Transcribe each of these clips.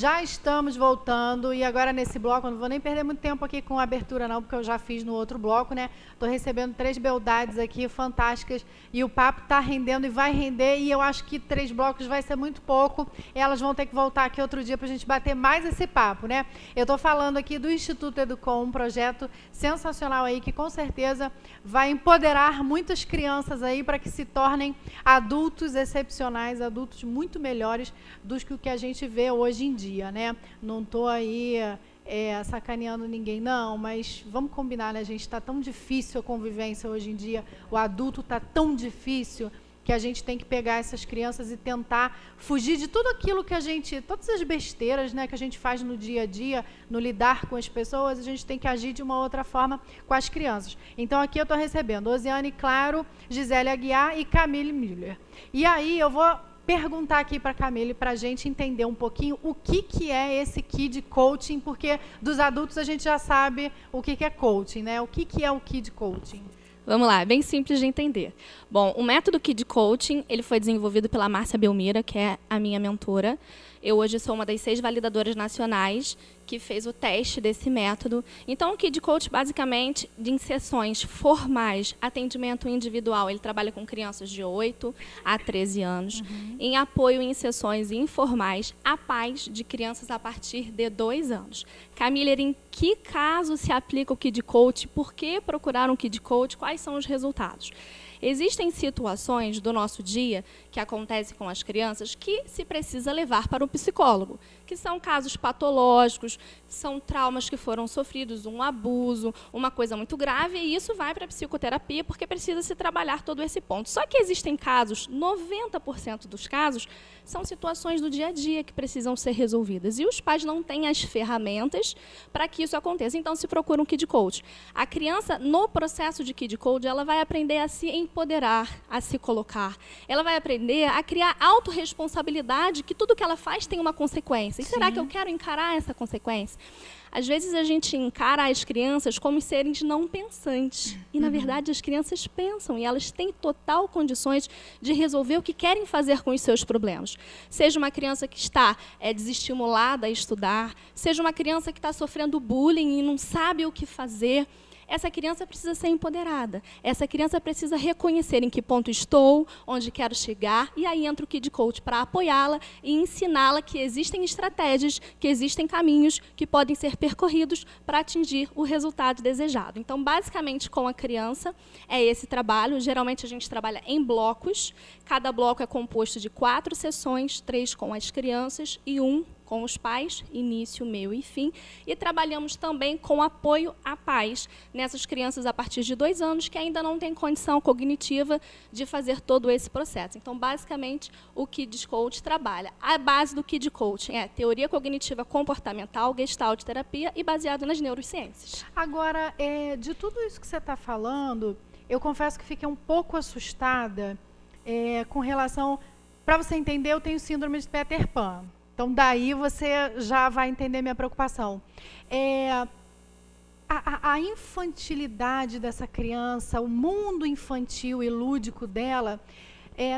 Já estamos voltando e agora nesse bloco, eu não vou nem perder muito tempo aqui com a abertura não, porque eu já fiz no outro bloco, né? Estou recebendo 3 beldades aqui, fantásticas, e o papo está rendendo e vai render, e eu acho que 3 blocos vai ser muito pouco, elas vão ter que voltar aqui outro dia para a gente bater mais esse papo, né? Eu estou falando aqui do Instituto Educom, um projeto sensacional aí, que com certeza vai empoderar muitas crianças aí para que se tornem adultos excepcionais, adultos muito melhores do que o que a gente vê hoje em dia, né? Não estou aí sacaneando ninguém, não, mas vamos combinar, né? A gente está tão difícil a convivência hoje em dia, o adulto está tão difícil que a gente tem que pegar essas crianças e tentar fugir de tudo aquilo que a gente, todas as besteiras, né, que a gente faz no dia a dia, no lidar com as pessoas, a gente tem que agir de uma outra forma com as crianças. Então aqui eu estou recebendo Osiane Claro, Gisele Aguiar e Camille Müller. E aí eu vou perguntar aqui para a Camille, para a gente entender um pouquinho o que é esse Kid Coaching, porque dos adultos a gente já sabe o que é coaching, né? O que é o Kid Coaching? Vamos lá, é bem simples de entender. Bom, o método Kid Coaching, ele foi desenvolvido pela Márcia Belmira, que é a minha mentora. Eu hoje sou uma das 6 validadoras nacionais que fez o teste desse método. Então, o Kid Coach, basicamente, em sessões formais, atendimento individual, ele trabalha com crianças de 8 a 13 anos, em apoio em sessões informais a pais de crianças a partir de 2 anos. Camila, em que caso se aplica o Kid Coach? Por que procurar um Kid Coach? Quais são os resultados? Existem situações do nosso dia que acontecem com as crianças que se precisa levar para o psicólogo, que são casos patológicos, são traumas que foram sofridos, um abuso, uma coisa muito grave, e isso vai para a psicoterapia porque precisa se trabalhar todo esse ponto. Só que existem casos, 90% dos casos, são situações do dia a dia que precisam ser resolvidas, e os pais não têm as ferramentas para que isso aconteça. Então, se procura um Kid Coach. A criança, no processo de Kid Coach, ela vai aprender a se empoderar, a se colocar. Ela vai aprender a criar autorresponsabilidade, que tudo que ela faz tem uma consequência. E será que eu quero encarar essa consequência? Às vezes a gente encara as crianças como seres não pensantes. E, na verdade, as crianças pensam e elas têm total condições de resolver o que querem fazer com os seus problemas. Seja uma criança que está desestimulada a estudar, seja uma criança que está sofrendo bullying e não sabe o que fazer. Essa criança precisa ser empoderada. Essa criança precisa reconhecer em que ponto estou, onde quero chegar, e aí entra o Kid Coach para apoiá-la e ensiná-la que existem estratégias, que existem caminhos que podem ser percorridos para atingir o resultado desejado. Então, basicamente, com a criança, é esse trabalho. Geralmente, a gente trabalha em blocos. Cada bloco é composto de 4 sessões, 3 com as crianças e 1 com os pais, início, meio e fim, e trabalhamos também com apoio a pais nessas crianças a partir de 2 anos que ainda não têm condição cognitiva de fazer todo esse processo. Então, basicamente, o Kid Coach trabalha. A base do Kid Coaching é teoria cognitiva comportamental, gestalt terapia e baseado nas neurociências. Agora, de tudo isso que você está falando, eu confesso que fiquei um pouco assustada com relação... Para você entender, eu tenho síndrome de Peter Pan. Então, daí você já vai entender minha preocupação. A infantilidade dessa criança, o mundo infantil e lúdico dela,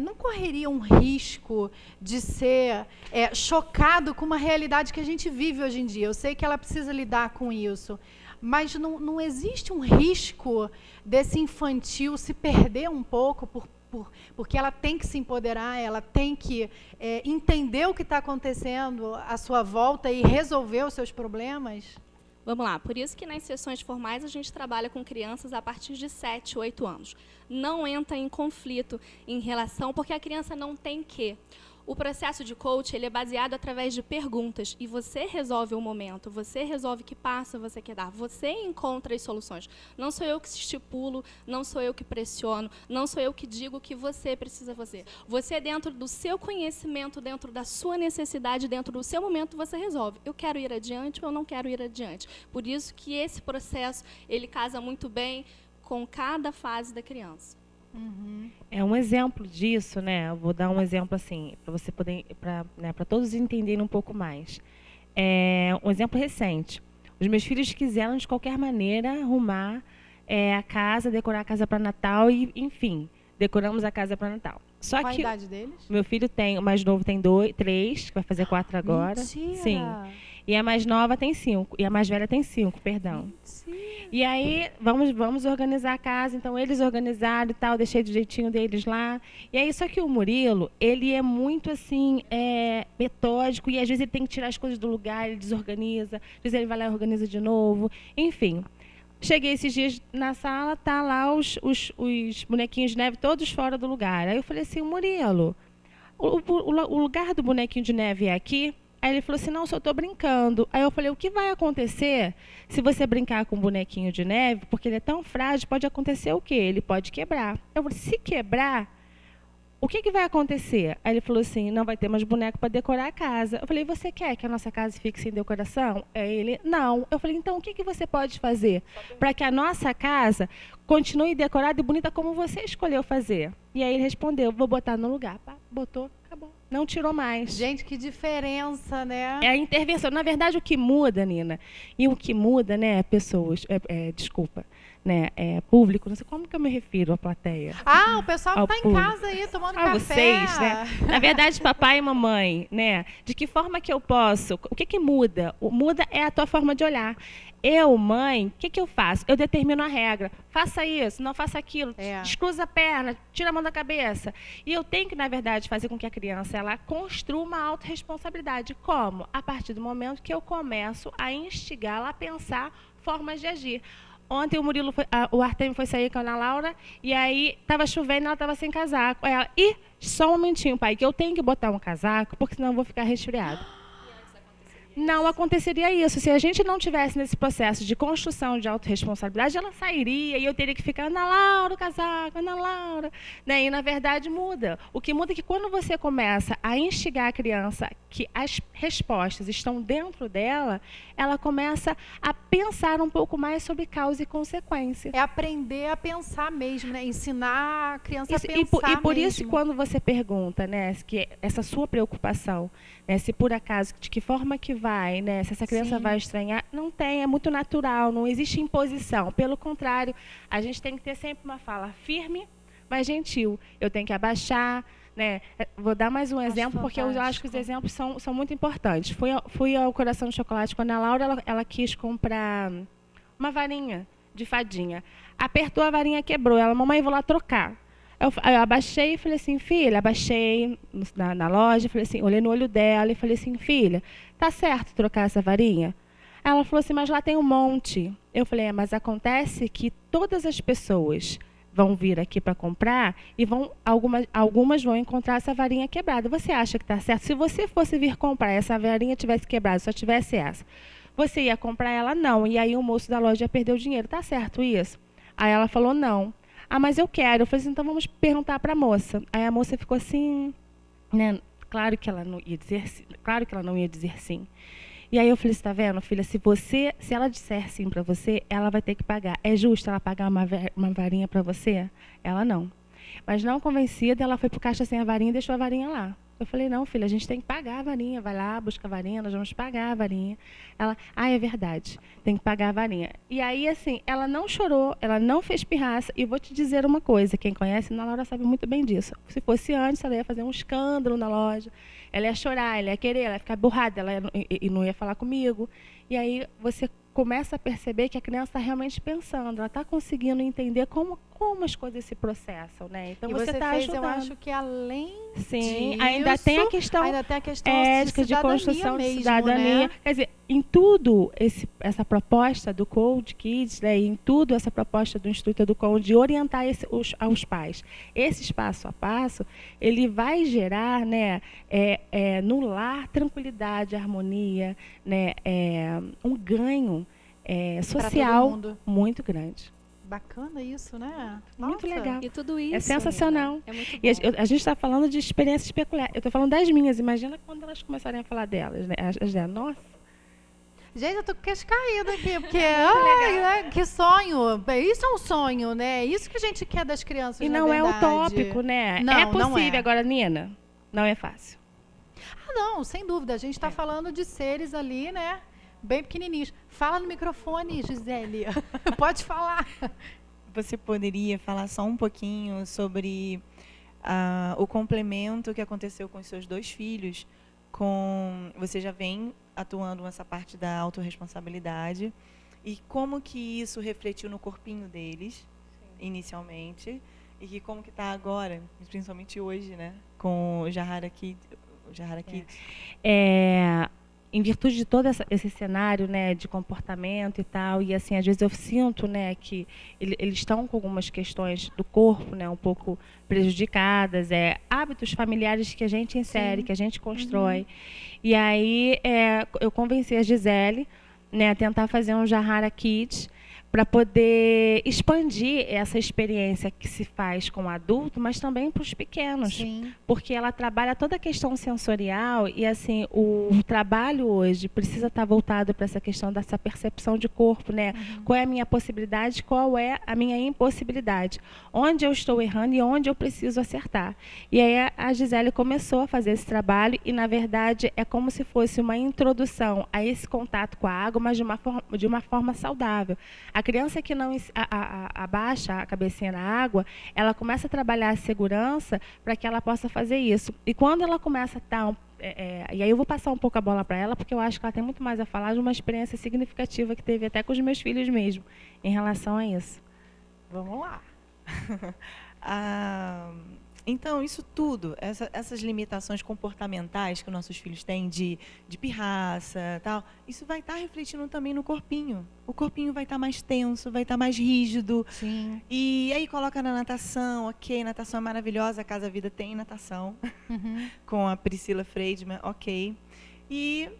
não correria um risco de ser chocado com uma realidade que a gente vive hoje em dia. Eu sei que ela precisa lidar com isso, mas não existe um risco desse infantil se perder um pouco porque ela tem que se empoderar, ela tem que entender o que está acontecendo à sua volta e resolver os seus problemas? Vamos lá, por isso que nas sessões formais a gente trabalha com crianças a partir de 7, 8 anos. Não entra em conflito em relação, porque a criança não tem que. O processo de coach, ele é baseado através de perguntas, e você resolve o momento, você resolve que passo você quer dar, você encontra as soluções. Não sou eu que estipulo, não sou eu que pressiono, não sou eu que digo o que você precisa fazer. Você, dentro do seu conhecimento, dentro da sua necessidade, dentro do seu momento, você resolve. Eu quero ir adiante ou eu não quero ir adiante. Por isso que esse processo, ele casa muito bem com cada fase da criança. É um exemplo disso, né? Eu vou dar um exemplo assim, para você poder, para todos entenderem um pouco mais. Um exemplo recente. Os meus filhos quiseram de qualquer maneira arrumar a casa, decorar a casa para Natal e, enfim, decoramos a casa para Natal. Só Qual a que idade deles? meu filho tem, o mais novo tem 3, que vai fazer 4 agora. Mentira. Sim. E a mais nova tem 5. E a mais velha tem 5, perdão. Mentira. E aí, vamos organizar a casa. Então, eles organizaram e tal, deixei do jeitinho deles lá. E aí, só que o Murilo, ele é muito, assim, metódico. E, às vezes, ele tem que tirar as coisas do lugar, ele desorganiza. Às vezes, ele vai lá e organiza de novo. Enfim. Cheguei esses dias na sala, tá lá os bonequinhos de neve todos fora do lugar. Aí eu falei assim, Murilo, o lugar do bonequinho de neve é aqui? Aí ele falou assim, não, só estou brincando. Aí eu falei, o que vai acontecer se você brincar com um bonequinho de neve? Porque ele é tão frágil, pode acontecer o quê? Ele pode quebrar. Eu falei, se quebrar, o que vai acontecer? Aí ele falou assim, não vai ter mais boneco para decorar a casa. Eu falei, você quer que a nossa casa fique sem decoração? Aí ele, não. Eu falei, então o que você pode fazer para que a nossa casa continue decorada e bonita como você escolheu fazer? E aí ele respondeu, vou botar no lugar. Pá, botou, acabou. Não tirou mais. Gente, que diferença, né? É a intervenção. Na verdade, o que muda, Nina, e o que muda, né, pessoas, desculpa, né, público, não sei como que eu me refiro à plateia. Ah, o pessoal que Ao está em público. casa aí tomando café. Vocês, né? Na verdade, papai e mamãe, né? De que forma que eu posso? O que muda? O muda é a tua forma de olhar. Eu, mãe, o que eu faço? Eu determino a regra. Faça isso, não faça aquilo. Descruza a perna, tira a mão da cabeça. E eu tenho que, na verdade, fazer com que a criança ela construa uma autorresponsabilidade. Como? A partir do momento que eu começo a instigá-la a pensar formas de agir. Ontem o Artemio foi sair com a Ana Laura e aí estava chovendo e ela estava sem casaco. Aí ela, só um momentinho, pai, que eu tenho que botar um casaco, porque senão eu vou ficar resfriada. Não aconteceria isso. Se a gente não tivesse nesse processo de construção de autorresponsabilidade, ela sairia e eu teria que ficar, Ana Laura, o casaco, Ana Laura. Né? E, na verdade, muda. O que muda é que quando você começa a instigar a criança que as respostas estão dentro dela, ela começa a pensar um pouco mais sobre causa e consequência. É aprender a pensar mesmo, né? Ensinar a criança a pensar e por mesmo. isso, quando você pergunta, né, que essa sua preocupação, né, se por acaso, de que forma que vai, né, se essa criança vai estranhar, não tem, é muito natural, não existe imposição. Pelo contrário, a gente tem que ter sempre uma fala firme, mas gentil. Eu tenho que abaixar, né? Vou dar mais um exemplo, porque eu acho que os exemplos são muito importantes. Fui ao Coração de Chocolate com a Ana Laura, ela quis comprar uma varinha de fadinha. Apertou a varinha, quebrou. Ela, mamãe, vou lá trocar. Eu abaixei e falei assim, filha, abaixei na loja, falei assim, olhei no olho dela e falei assim, filha, tá certo trocar essa varinha? Ela falou assim, mas lá tem um monte. Eu falei, mas acontece que todas as pessoas vão vir aqui para comprar e algumas vão encontrar essa varinha quebrada. Você acha que está certo? Se você fosse vir comprar, essa varinha tivesse quebrada, só tivesse essa, você ia comprar ela? Não. E aí o moço da loja ia perder o dinheiro. Tá certo isso? Aí ela falou, não. Ah, mas eu quero. Eu falei assim, então vamos perguntar para a moça. Aí a moça ficou assim, né? Claro que ela não ia dizer sim. E aí eu falei, está vendo, filha, se ela disser sim para você, ela vai ter que pagar. É justo ela pagar uma varinha para você? Ela não. Mas não convencida, ela foi para o caixa sem a varinha e deixou a varinha lá. Eu falei, não, filha, a gente tem que pagar a varinha. Vai lá, busca a varinha, nós vamos pagar a varinha. Ela, é verdade, tem que pagar a varinha. E aí, assim, ela não chorou, ela não fez pirraça. E vou te dizer uma coisa, quem conhece, Ana Laura sabe muito bem disso. Se fosse antes, ela ia fazer um escândalo na loja. Ela ia chorar, ela ia querer, ela ia ficar burrada, e não ia falar comigo. E aí você começa a perceber que a criança está realmente pensando, ela está conseguindo entender como as coisas se processam, né? Então você está ajudando. Eu acho que além Sim, disso, ainda tem a questão ética de construção de cidadania. Né? Quer dizer, em tudo essa proposta do Code Kids, né, em tudo essa proposta do Instituto Educom de orientar aos pais, esse passo a passo, ele vai gerar, né, no lar tranquilidade, harmonia, né, um ganho social muito grande. Bacana isso, né? Muito legal. E tudo isso. É sensacional. É muito bom. E a gente está falando de experiências peculiares. Eu estou falando das minhas. Imagina quando elas começarem a falar delas, né? Nossa. Gente, eu tô com o queixo caído aqui, porque né? Que sonho. Isso é um sonho, né? Isso que a gente quer das crianças, e não é utópico, né? Não, é possível. não é. Agora, Nina, não é fácil. Não, sem dúvida. A gente está falando de seres ali, né? Bem pequenininhos. Fala no microfone, Gisele. Pode falar. você poderia falar só um pouquinho sobre o complemento que aconteceu com os seus 2 filhos? Você já vem atuando nessa parte da autorresponsabilidade, e como que isso refletiu no corpinho deles, inicialmente, e como que está agora, principalmente hoje, né, com o Jahara Kids. Em virtude de todo esse cenário, né, de comportamento e tal, e assim, às vezes eu sinto, né, que eles estão com algumas questões do corpo, né, um pouco prejudicadas, hábitos familiares que a gente insere, que a gente constrói. E aí eu convenci a Gisele, né, a tentar fazer um Jahara Kids para poder expandir essa experiência que se faz com o adulto, mas também para os pequenos. Sim. Porque ela trabalha toda a questão sensorial e, assim, o trabalho hoje precisa estar voltado para essa questão dessa percepção de corpo, né? Qual é a minha possibilidade, qual é a minha impossibilidade, onde eu estou errando e onde eu preciso acertar. E aí a Gisele começou a fazer esse trabalho e, na verdade, é como se fosse uma introdução a esse contato com a água, mas de uma forma saudável. A criança que não abaixa a cabecinha na água, ela começa a trabalhar a segurança para que ela possa fazer isso. E quando ela começa a estar... e aí eu vou passar um pouco a bola para ela, porque eu acho que ela tem muito mais a falar de uma experiência significativa que teve até com os meus filhos mesmo, em relação a isso. Vamos lá. Então, isso tudo, essas limitações comportamentais que nossos filhos têm de pirraça, tal, isso vai estar refletindo também no corpinho. O corpinho vai estar mais tenso, vai estar mais rígido. Sim. E aí coloca na natação, ok, natação é maravilhosa, a Casa Vida tem natação, com a Priscila Freidman, ok. E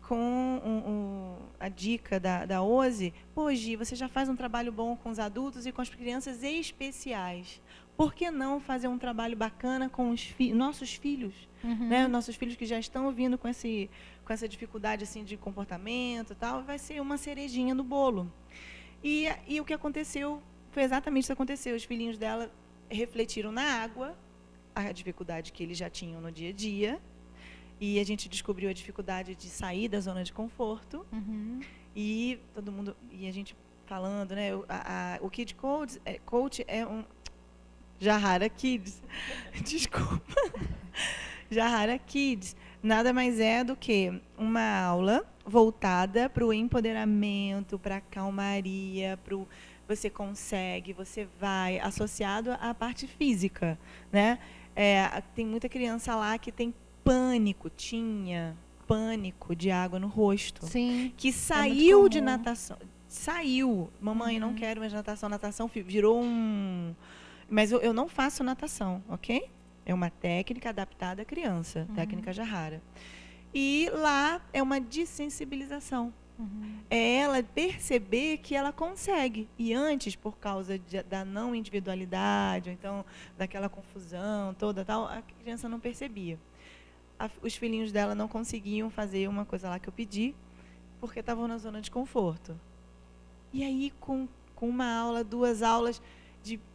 com a dica da Ozzy, hoje você já faz um trabalho bom com os adultos e com as crianças especiais. Por que não fazer um trabalho bacana com os nossos filhos? Né? Nossos filhos que já estão vindo com essa dificuldade assim, de comportamento e tal, vai ser uma cerejinha no bolo. E o que aconteceu, foi exatamente isso que aconteceu. Os filhinhos dela refletiram na água a dificuldade que eles já tinham no dia a dia, e a gente descobriu a dificuldade de sair da zona de conforto, e todo mundo, e a gente falando, né, o Kid Coach é um... Jahara Kids, desculpa, Jahara Kids, nada mais é do que uma aula voltada para o empoderamento, para a calmaria, para o você consegue, você vai, associado à parte física, né? Tem muita criança lá que tem tinha pânico de água no rosto. Sim. Que saiu de natação, mamãe, não quero mais natação virou um... Mas eu não faço natação, ok? É uma técnica adaptada à criança, técnica Jahara. E lá é uma dessensibilização. É ela perceber que ela consegue. E antes, por causa da não individualidade, ou então daquela confusão toda, tal, a criança não percebia. Os filhinhos dela não conseguiam fazer uma coisa lá que eu pedi, porque estavam na zona de conforto. E aí, com uma aula, 2 aulas...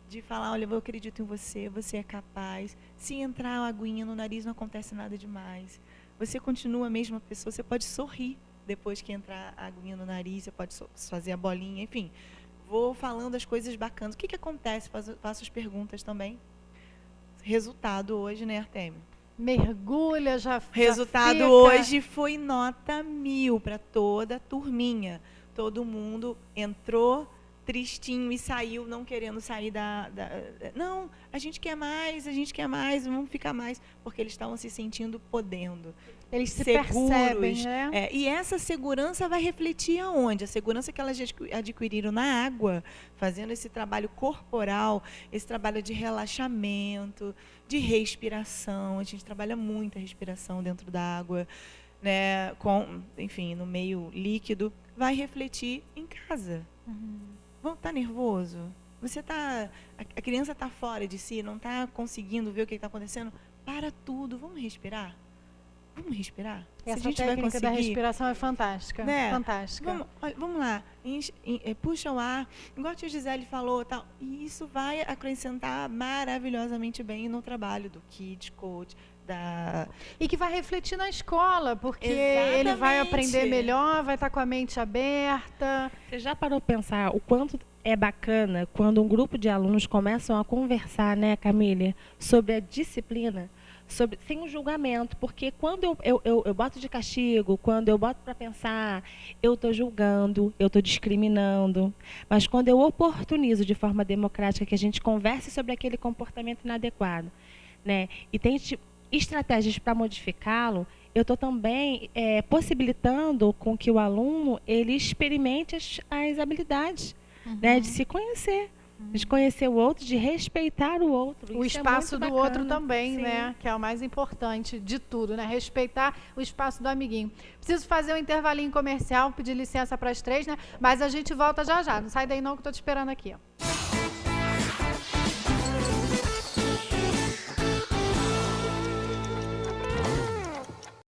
De falar, olha, eu acredito em você, você é capaz. Se entrar uma aguinha no nariz, não acontece nada demais. Você continua a mesma pessoa, você pode sorrir depois que entrar a aguinha no nariz, você pode fazer a bolinha, enfim. Vou falando as coisas bacanas. O que acontece? Faço as perguntas também. Resultado hoje, né, Artêmio? Mergulha, Resultado já fica... hoje foi nota 1000 para toda a turminha. Todo mundo entrou tristinho e saiu, não querendo sair Não, a gente quer mais, vamos ficar mais. Porque eles estavam se sentindo podendo. Eles se seguros, percebem, né? E essa segurança vai refletir aonde? A segurança que elas adquiriram na água, fazendo esse trabalho corporal, esse trabalho de relaxamento, de respiração. A gente trabalha muito a respiração dentro da água, né? Enfim, no meio líquido, vai refletir em casa. Tá nervoso? A criança está fora de si, não está conseguindo ver o que está acontecendo? Para tudo, vamos respirar? Vamos respirar? Essa técnica da respiração é fantástica. Né? Fantástica. Vamos lá. Puxa o ar, igual a tia Gisele falou, tal, e isso vai acrescentar maravilhosamente bem no trabalho do Kid Coach. E que vai refletir na escola, porque Exatamente. Ele vai aprender melhor, vai estar com a mente aberta. Você já parou para pensar o quanto é bacana quando um grupo de alunos começam a conversar, né, Camille, sobre a disciplina, sem um julgamento, porque quando eu boto de castigo, quando eu boto para pensar, eu estou julgando, eu estou discriminando. Mas quando eu oportunizo de forma democrática que a gente converse sobre aquele comportamento inadequado, né, e tem estratégias para modificá-lo, eu estou também possibilitando com que o aluno ele experimente as habilidades, né, de se conhecer. De conhecer o outro, de respeitar o outro. O espaço do outro também, sim, né? Que é o mais importante de tudo, né? Respeitar o espaço do amiguinho. Preciso fazer um intervalinho comercial, pedir licença para as 3, né? Mas a gente volta já já. Não sai daí não que eu estou te esperando aqui, ó.